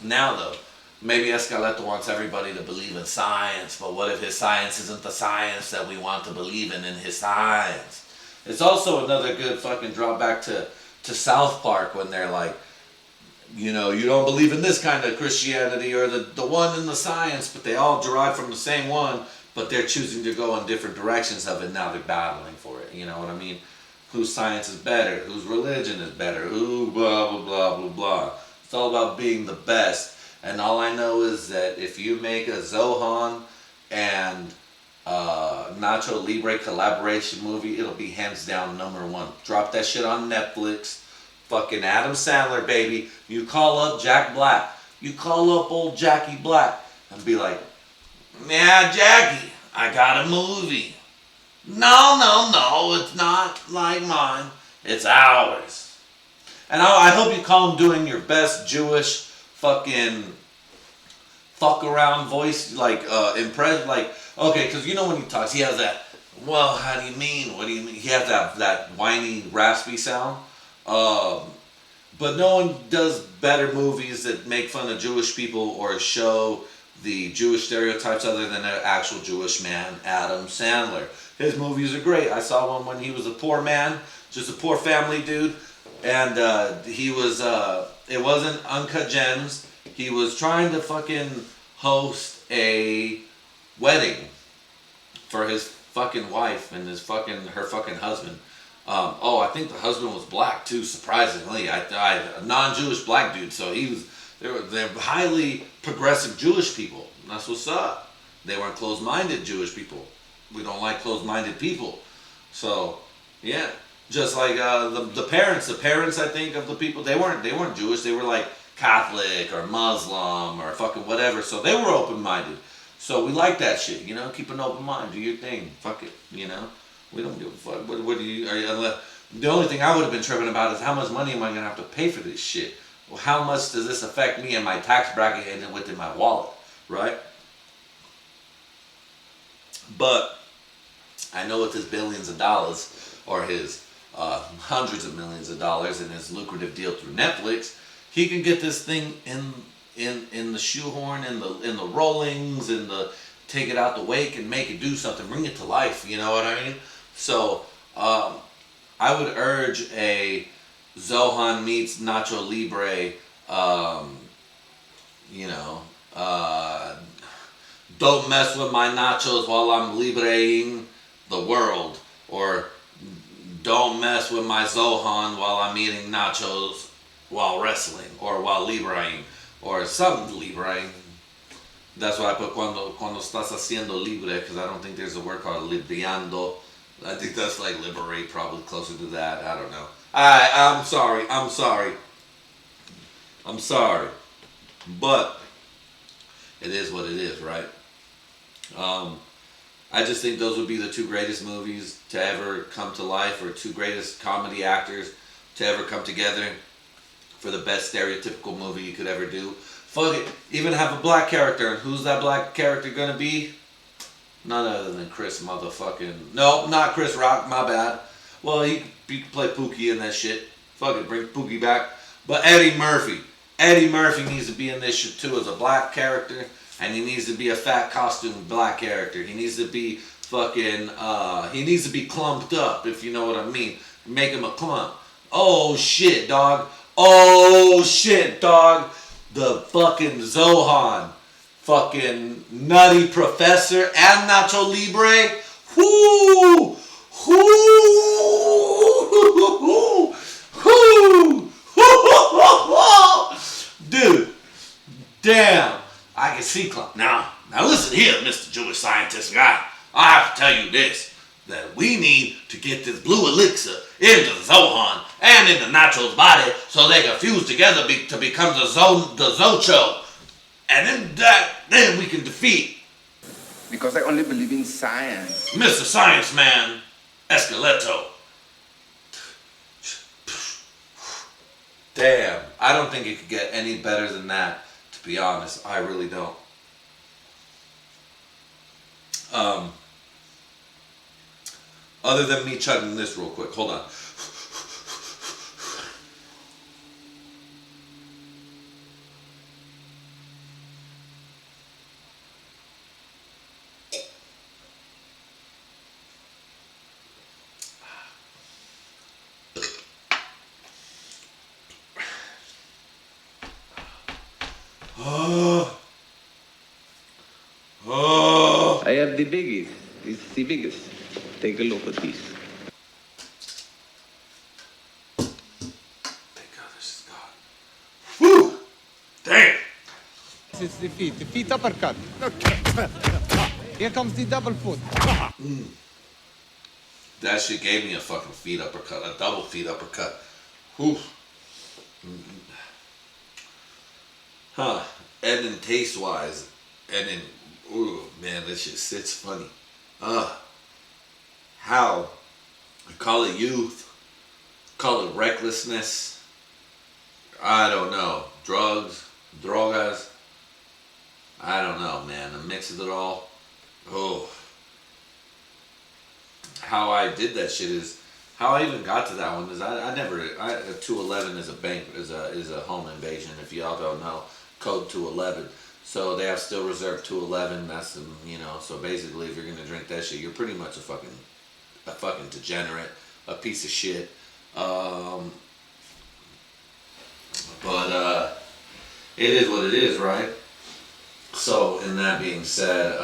now though, maybe Esqueleto wants everybody to believe in science, but what if his science isn't the science that we want to believe in his science? It's also another good fucking drawback to South Park when they're like, you know, you don't believe in this kind of Christianity or the one in the science, but they all derive from the same one, but they're choosing to go in different directions of it. Now they're battling for it. You know what I mean? Whose science is better? Whose religion is better? Who blah blah blah blah blah. It's all about being the best. And all I know is that if you make a Zohan and Nacho Libre collaboration movie, it'll be hands down #1. Drop that shit on Netflix. Fucking Adam Sandler, baby. You call up Jack Black. You call up old Jackie Black and be like, yeah, Jackie, I got a movie. No, it's not like mine. It's ours. And I hope you call him doing your best Jewish fucking fuck around voice, like impress, like, okay, because you know when he talks, he has that, well, how do you mean? What do you mean? He has that whiny, raspy sound. But no one does better movies that make fun of Jewish people or show the Jewish stereotypes other than an actual Jewish man, Adam Sandler. His movies are great. I saw one when he was a poor man, just a poor family dude, and he was, it wasn't Uncut Gems. He was trying to fucking host a wedding for his fucking wife and her fucking husband. I think the husband was black too, surprisingly. A non-Jewish black dude, so they're highly progressive Jewish people. That's what's up. They weren't closed-minded Jewish people. We don't like closed-minded people. So, yeah. Just like the parents I think of the people, they weren't Jewish, they were like Catholic or Muslim or fucking whatever, so they were open-minded. So we like that shit, you know, keep an open mind, do your thing, fuck it, you know. We don't give a fuck. What do you? The only thing I would have been tripping about is how much money am I gonna have to pay for this shit? Well, how much does this affect me and my tax bracket and within my wallet, right? But I know with his billions of dollars or his hundreds of millions of dollars and his lucrative deal through Netflix, he can get this thing in the shoehorn, in the rollings, in the take it out the wake and make it do something, bring it to life. You know what I mean? So, I would urge a Zohan meets Nacho Libre, don't mess with my nachos while I'm libreing the world, or don't mess with my Zohan while I'm eating nachos while wrestling, or while libreing, or something libreing. That's why I put cuando estás haciendo libre, because I don't think there's a word called libreando. I think that's like liberate, probably closer to that. I don't know. I'm sorry. But it is what it is, right? I just think those would be the two greatest movies to ever come to life, or two greatest comedy actors to ever come together for the best stereotypical movie you could ever do. Fuck it, even have a black character, and who's that black character gonna be? None other than Chris motherfucking... No, not Chris Rock, my bad. Well, he could play Pookie in that shit. Fuck it, bring Pookie back. But Eddie Murphy. Eddie Murphy needs to be in this shit too as a black character. And he needs to be a fat costume black character. He needs to be fucking... he needs to be clumped up, if you know what I mean. Make him a clump. Oh shit, dog. The fucking Zohan. Fucking Nutty Professor and Nacho Libre. Whoo! Dude, damn. I can see Clump. Now listen here, Mr. Jewish Scientist guy. I have to tell you this. That we need to get this blue elixir into the Zohan and into Nacho's body so they can fuse together to become the Zocho. And then we can defeat. Because I only believe in science. Mr. Science Man, Esqueleto. Damn, I don't think it could get any better than that, to be honest. I really don't. Other than me chugging this real quick. Hold on. I have the biggest. It's the biggest. Take a look at this. Thank God this is gone. Whew! Damn! It's the feet uppercut. Here comes the double foot. That shit gave me a fucking feet uppercut, a double feet uppercut. Whew. Huh. And then taste wise, and then, ooh, man, this shit sits funny. How? Call it youth, call it recklessness. I don't know. Drugs, drogas. I don't know, man. The mix of it all. Oh. How I did that shit is, how I even got to that one is I 211 is a bank, is a home invasion, if y'all don't know. Code 211. So they have still reserved 211. That's the, so basically if you're gonna drink that shit, you're pretty much a fucking degenerate, a piece of shit. But it is what it is, right? So in that being said,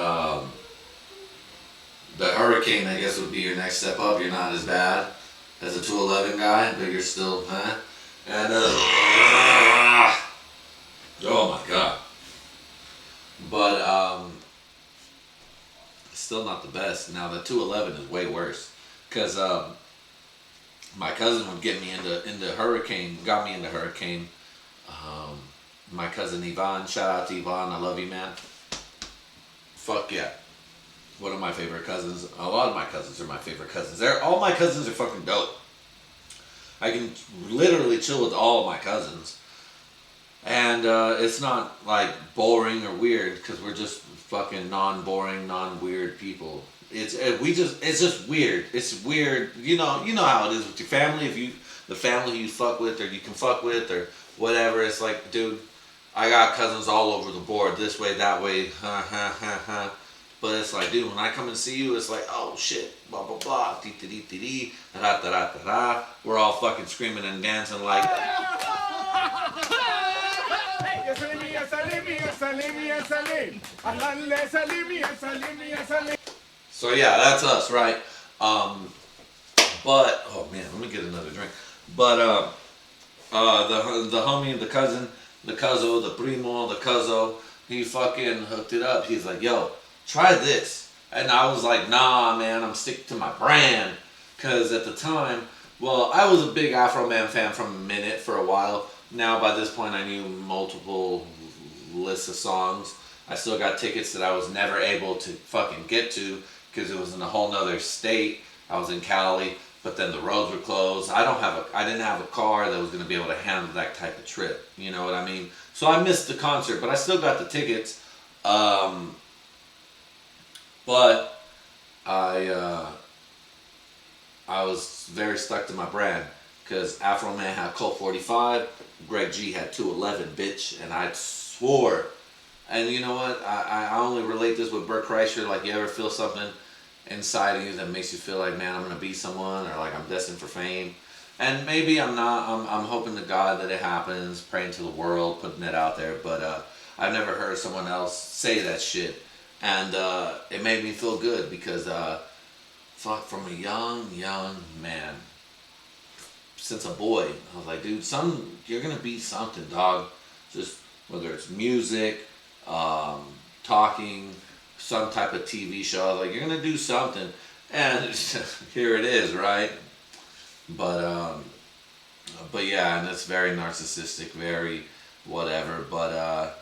the Hurricane, I guess, would be your next step up. You're not as bad as a 211 guy, but you're still, And oh my god. But still not the best. Now the 211 is way worse, cause my cousin would get me into Hurricane, got me into Hurricane. My cousin Yvonne, shout out to Yvonne, I love you, man. Fuck yeah. One of my favorite cousins. A lot of my cousins are my favorite cousins. All my cousins are fucking dope. I can literally chill with all of my cousins. And it's not like boring or weird, because we're just fucking non-boring, non-weird people. It's just weird. It's weird. You know how it is with your family. If the family you fuck with or you can fuck with or whatever, it's like, dude, I got cousins all over the board, this way, that way, But it's like, dude, when I come and see you, it's like, oh shit, blah blah blah, dee dee dee dee dee, da da da da da. We're all fucking screaming and dancing like. So yeah, that's us, right? But oh man, let me get another drink. But the homie, the cousin, the cuzzo, the primo, the cuzzo, he fucking hooked it up. He's like, yo, try this. And I was like, nah, man, I'm sticking to my brand. Because at the time, well, I was a big Afro Man fan from a minute for a while. Now, by this point, I knew multiple lists of songs. I still got tickets that I was never able to fucking get to because it was in a whole nother state. I was in Cali, but then the roads were closed. I didn't have a car that was going to be able to handle that type of trip. You know what I mean? So I missed the concert, but I still got the tickets. But I was very stuck to my brand because Afro Man had Colt 45, Greg G had 211, bitch, and I swore. And you know what? I only relate this with Bert Kreischer. Like, you ever feel something inside of you that makes you feel like, man, I'm gonna be someone, or like I'm destined for fame. And maybe I'm not. I'm hoping to God that it happens, praying to the world, putting it out there. But I've never heard someone else say that shit. And it made me feel good because, fuck, from a young man, since a boy, I was like, dude, you're gonna be something, dog. Just whether it's music, talking, some type of TV show, I was like, you're gonna do something. And here it is, right? But yeah, and it's very narcissistic, very whatever. But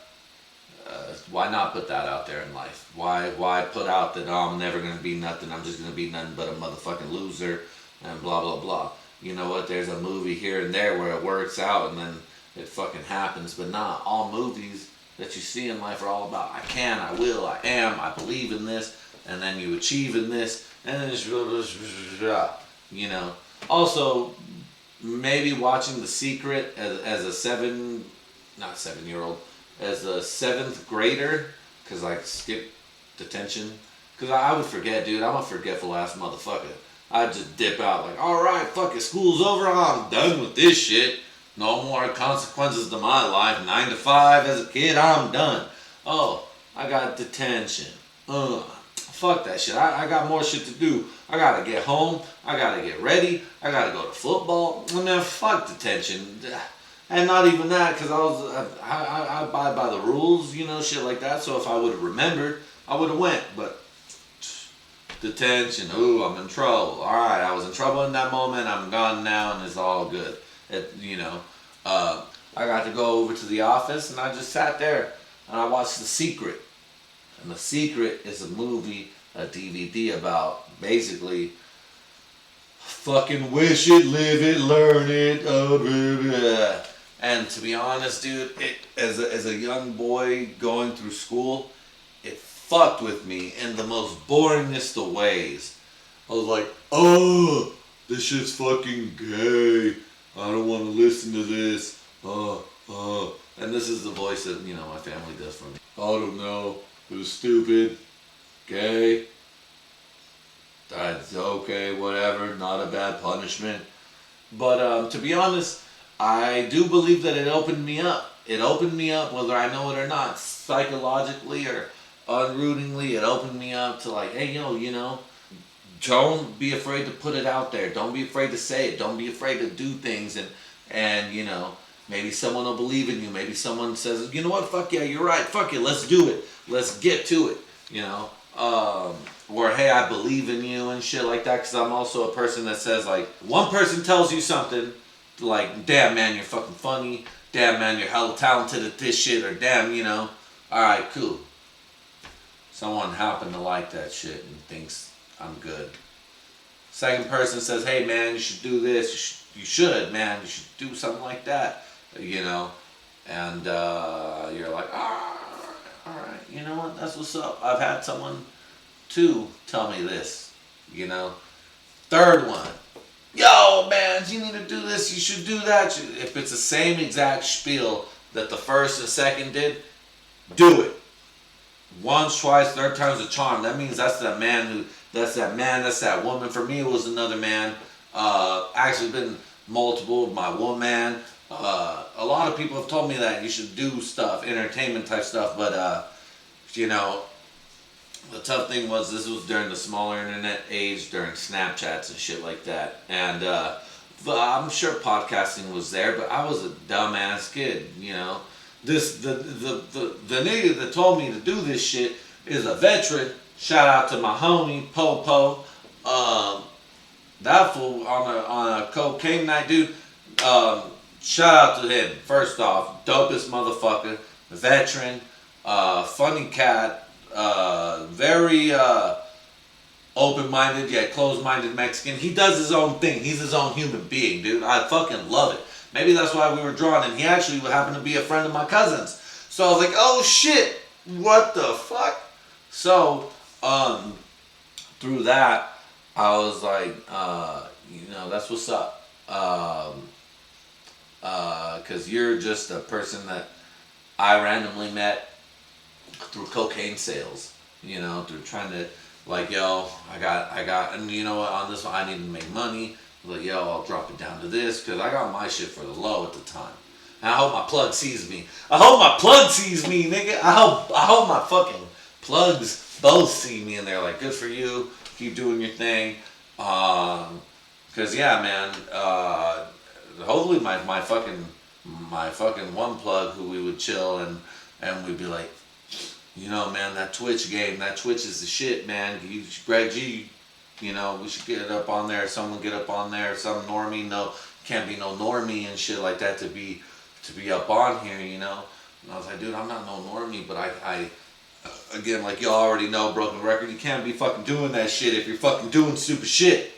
why not put that out there in life? Why put out that, oh, I'm never gonna be nothing, I'm just gonna be nothing but a motherfucking loser and blah blah blah. You know what? There's a movie here and there where it works out and then it fucking happens. But not all movies that you see in life are all about I can, I will, I am, I believe in this, and then you achieve in this, and then it's you know. Also, maybe watching The Secret as a as a 7th grader, because I skipped detention. Because I would forget, dude. I'm a forgetful ass motherfucker. I'd just dip out like, alright, fuck it, school's over, I'm done with this shit. No more consequences to my life. 9 to 5 as a kid, I'm done. Oh, I got detention. Fuck that shit. I got more shit to do. I gotta get home. I gotta get ready. I gotta go to football. And then fuck detention. And not even that, because I abide by the rules, you know, shit like that. So if I would have remembered, I would have went. But detention, ooh, I'm in trouble. All right, I was in trouble in that moment. I'm gone now, and it's all good. I got to go over to the office, and I just sat there, and I watched The Secret. And The Secret is a movie, a DVD about basically fucking wish it, live it, learn it. And to be honest, dude, as a young boy going through school, it fucked with me in the most boringest of ways. I was like, oh, this shit's fucking gay. I don't want to listen to this. And this is the voice that, you know, my family does for me. I don't know. It was stupid. Gay. That's okay, whatever. Not a bad punishment. But to be honest, I do believe that it opened me up. It opened me up, whether I know it or not, psychologically or unrootingly. It opened me up to like, hey, yo, you know, don't be afraid to put it out there. Don't be afraid to say it. Don't be afraid to do things. And you know, maybe someone will believe in you. Maybe someone says, you know what, fuck yeah, you're right. Fuck it, let's do it. Let's get to it, you know. Or, hey, I believe in you and shit like that. Because I'm also a person that says, like, one person tells you something, like, damn, man, you're fucking funny. Damn, man, you're hella talented at this shit. Or, damn, you know, all right, cool. Someone happened to like that shit and thinks I'm good. Second person says, hey, man, you should do this. You should, man. You should do something like that, you know. And you're like, all right, you know what? That's what's up. I've had someone, too, tell me this, you know. Third one, yo, man, you need to do this. You should do that. If it's the same exact spiel that the first and second did, do it. Once, twice, third time's a charm. That means that's that man, that's that woman. For me, it was another man. Actually been multiple, my woman. A lot of people have told me that you should do stuff, entertainment type stuff, but you know, the tough thing was this was during the smaller internet age, during Snapchats and shit like that. And I'm sure podcasting was there, but I was a dumbass kid, you know. The nigga that told me to do this shit is a veteran. Shout out to my homie Popo. That fool on a cocaine night, dude. Shout out to him. First off, dopest motherfucker, veteran, funny cat, very open-minded yet closed-minded Mexican. He does his own thing. He's his own human being, dude. I fucking love it. Maybe that's why we were drawn, and he actually happened to be a friend of my cousin's. So I was like, oh shit, what the fuck? So, through that, I was like, you know, that's what's up. Because you're just a person that I randomly met through cocaine sales, you know, through trying to, like, yo, I got, and you know what, on this one, I need to make money. Like, yo, I'll drop it down to this, because I got my shit for the low at the time. And I hope my plug sees me. I hope my plug sees me, nigga. I hope my fucking plugs both see me, and they're like, good for you, keep doing your thing. Because, yeah, man, hopefully my fucking one plug who we would chill, and we'd be like, you know, man, that Twitch game, that Twitch is the shit, man. Greg G, you know, we should get up on there. Someone get up on there. Some normie, no, can't be no normie and shit like that to be up on here, you know. And I was like, dude, I'm not no normie, but I again, like y'all already know, broken record, you can't be fucking doing that shit if you're fucking doing stupid shit.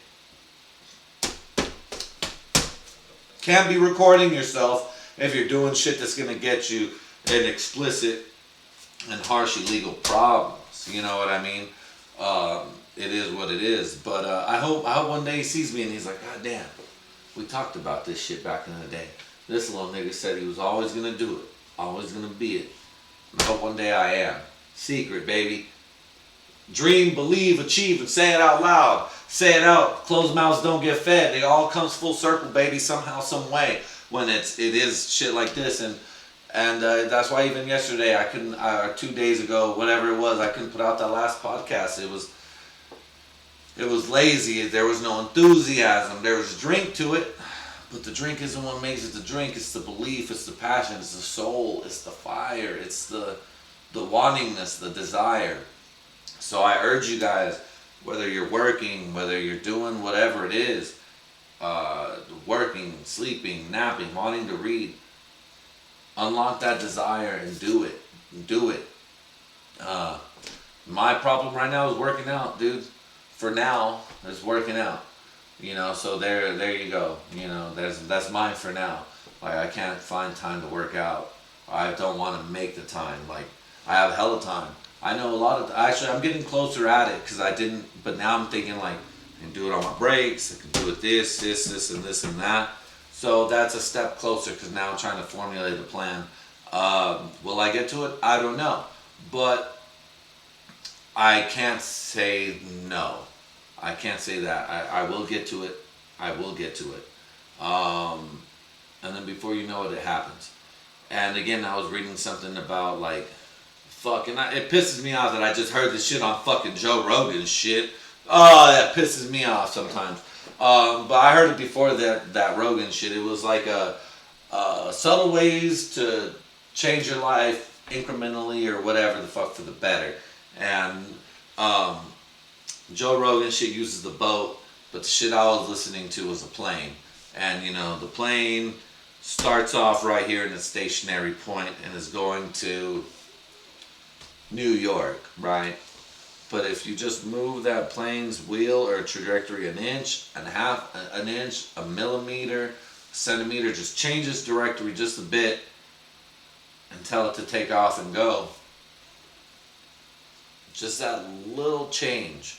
Can't be recording yourself if you're doing shit that's gonna get you in explicit and harsh illegal problems. You know what I mean? It is what it is. But I hope one day he sees me and he's like, God damn, we talked about this shit back in the day. This little nigga said he was always gonna do it, always gonna be it. And I hope one day I am. Secret, baby. Dream, believe, achieve, and say it out loud. Say it out. Closed mouths don't get fed. It all comes full circle, baby, somehow, some way. when it is shit like this. And that's why even yesterday I couldn't, 2 days ago, whatever it was, I couldn't put out that last podcast. It was lazy. There was no enthusiasm. There was drink to it, but the drink isn't what makes it the drink. It's the belief. It's the passion. It's the soul. It's the fire. It's the wantingness, the desire. So I urge you guys, whether you're working, whether you're doing whatever it is, working, sleeping, napping, wanting to read, unlock that desire and do it. Do it. My problem right now is working out, dude. For now, it's working out. You know, so there you go. You know, that's mine for now. Like, I can't find time to work out. I don't want to make the time. Like, I have hella time. I know a lot of, actually, I'm getting closer at it because I didn't, but now I'm thinking like, I can do it on my breaks. I can do it this, and this, and that. So that's a step closer because now I'm trying to formulate a plan. Will I get to it? I don't know. But I can't say no. I can't say that. I will get to it. I will get to it. And then before you know it, it happens. And again, I was reading something about like, it pisses me off that I just heard this shit on fucking Joe Rogan's shit. Oh, that pisses me off sometimes. But I heard it before that Rogan shit. It was like subtle ways to change your life incrementally or whatever the fuck for the better. And Joe Rogan shit uses the boat, but the shit I was listening to was a plane. And you know, the plane starts off right here in a stationary point and is going to New York, right? But if you just move that plane's wheel or trajectory an inch, and a half, an inch, a millimeter, a centimeter, just change its directory just a bit and tell it to take off and go. Just that little change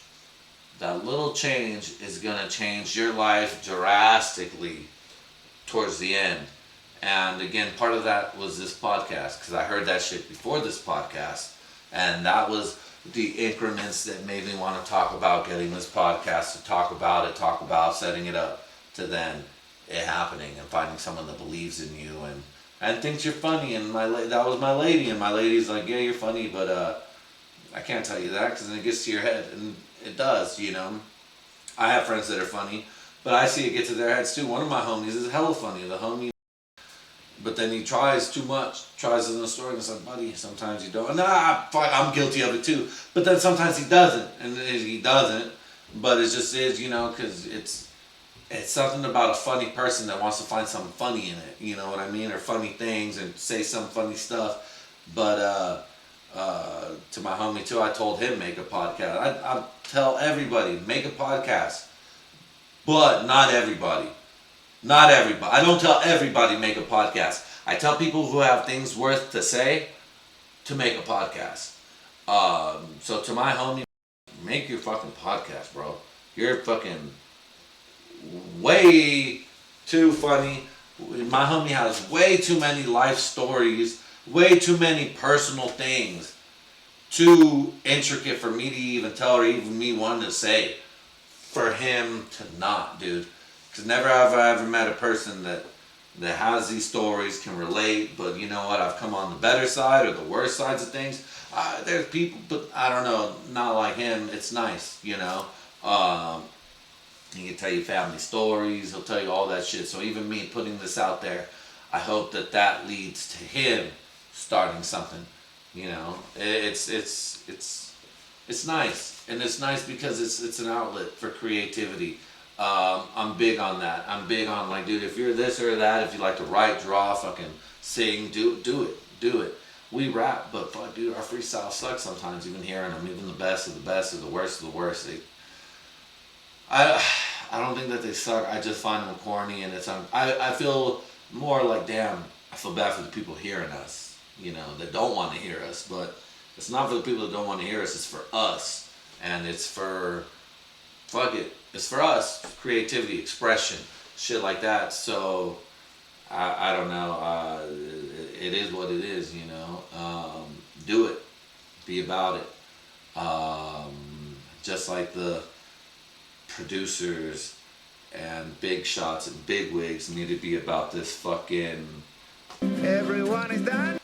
is gonna change your life drastically towards the end. And again, part of that was this podcast, because I heard that shit before this podcast. And that was the increments that made me want to talk about getting this podcast, to talk about setting it up, to then it happening and finding someone that believes in you and thinks you're funny. And that was my lady, and my lady's like, yeah, you're funny, but I can't tell you that because then it gets to your head, and it does, you know. I have friends that are funny, but I see it get to their heads too. One of my homies is hella funny, the homie. But then he tries too much, tries in the story, and it's like, buddy, sometimes you don't. Nah, fuck, I'm guilty of it too. But then sometimes he doesn't, and he doesn't. But it just is, you know, because it's something about a funny person that wants to find something funny in it, you know what I mean? Or funny things and say some funny stuff. But to my homie too, I told him make a podcast. I tell everybody, make a podcast. But not everybody. Not everybody. I don't tell everybody make a podcast. I tell people who have things worth to say to make a podcast. So to my homie, make your fucking podcast, bro. You're fucking way too funny. My homie has way too many life stories, way too many personal things, too intricate for me to even tell or even me wanting to say for him to not, dude. Because never have I ever met a person that has these stories, can relate, but you know what, I've come on the better side or the worse sides of things. There's people, but I don't know, not like him. It's nice, you know. He can tell you family stories, he'll tell you all that shit. So even me putting this out there, I hope that leads to him starting something, you know. It's nice, and it's nice because it's an outlet for creativity. I'm big on that. I'm big on like, dude, if you're this or that, if you like to write, draw, fucking sing, do it. We rap, but fuck, dude, our freestyle sucks sometimes. Even hearing them, even the best of the best or the worst of the worst. I don't think that they suck. I just find them corny, and I feel more like, damn, I feel bad for the people hearing us, you know, that don't want to hear us. But it's not for the people that don't want to hear us. It's for us, and it's for fuck it. It's for us, creativity, expression, shit like that. So, I don't know. It is what it is, you know. Do it. Be about it. Just like the producers and big shots and big wigs need to be about this fucking. Everyone is done?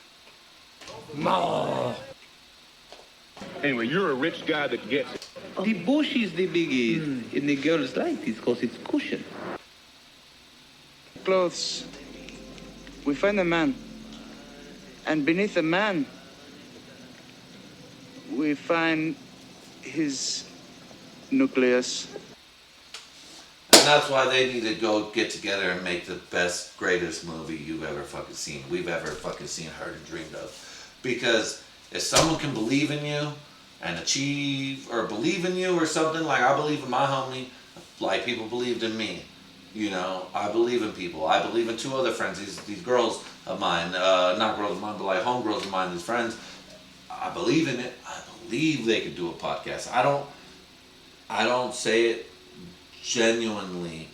Anyway, you're a rich guy that gets it. The bush is the biggest, and the girls like it because it's cushion. Clothes. We find a man. And beneath the man, we find his nucleus. And that's why they need to go get together and make the best, greatest movie you've ever fucking seen. We've ever fucking seen, heard, and dreamed of. Because if someone can believe in you and achieve, or believe in you or something, like I believe in my homie, like people believed in me. You know, I believe in people. I believe in two other friends, these girls of mine, not girls of mine, but like homegirls of mine, these friends. I believe in it. I believe they could do a podcast. I don't say it genuinely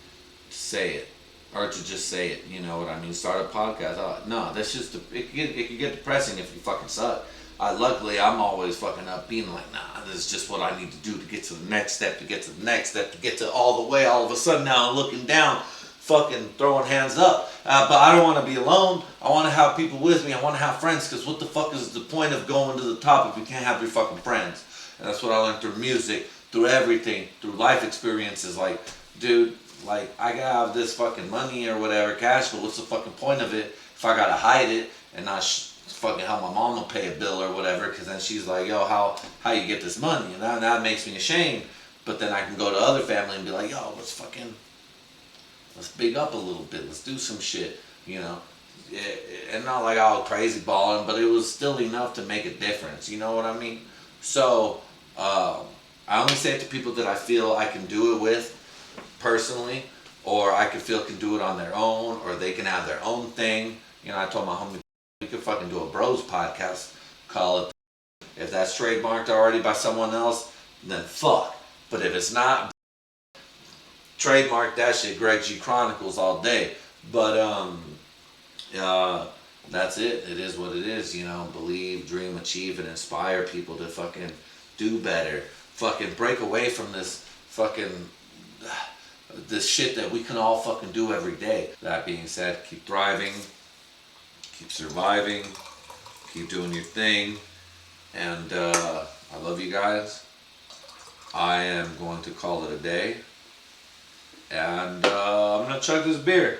to say it, or to just say it, you know what I mean? Start a podcast. No, that's just, it can get depressing if you fucking suck. Luckily, I'm always fucking up being like, nah, this is just what I need to do to get to the next step, to get to the next step, to get to all the way. All of a sudden now I'm looking down, fucking throwing hands up. But I don't want to be alone. I want to have people with me. I want to have friends, because what the fuck is the point of going to the top if you can't have your fucking friends? And that's what I learned through music, through everything, through life experiences. Like, dude, like, I gotta have this fucking money or whatever, cash, but what's the fucking point of it if I gotta hide it and not fucking help my mom to pay a bill or whatever, because then she's like, yo, how you get this money? And that makes me ashamed. But then I can go to other family and be like, yo, let's big up a little bit, let's do some shit, you know. And not like I was crazy balling, but it was still enough to make a difference, you know what I mean? So I only say it to people that I feel I can do it with personally, or I can feel can do it on their own, or they can have their own thing. You know, I told my homie, we could fucking do a bros podcast, call it. If that's trademarked already by someone else, then fuck. But if it's not, trademark that shit, Greg G Chronicles all day. But that's it. It is what it is, you know. Believe, dream, achieve, and inspire people to fucking do better. Fucking break away from this fucking this shit that we can all fucking do every day. That being said, keep thriving, keep surviving, keep doing your thing, and I love you guys. I am going to call it a day, and I'm gonna chug this beer.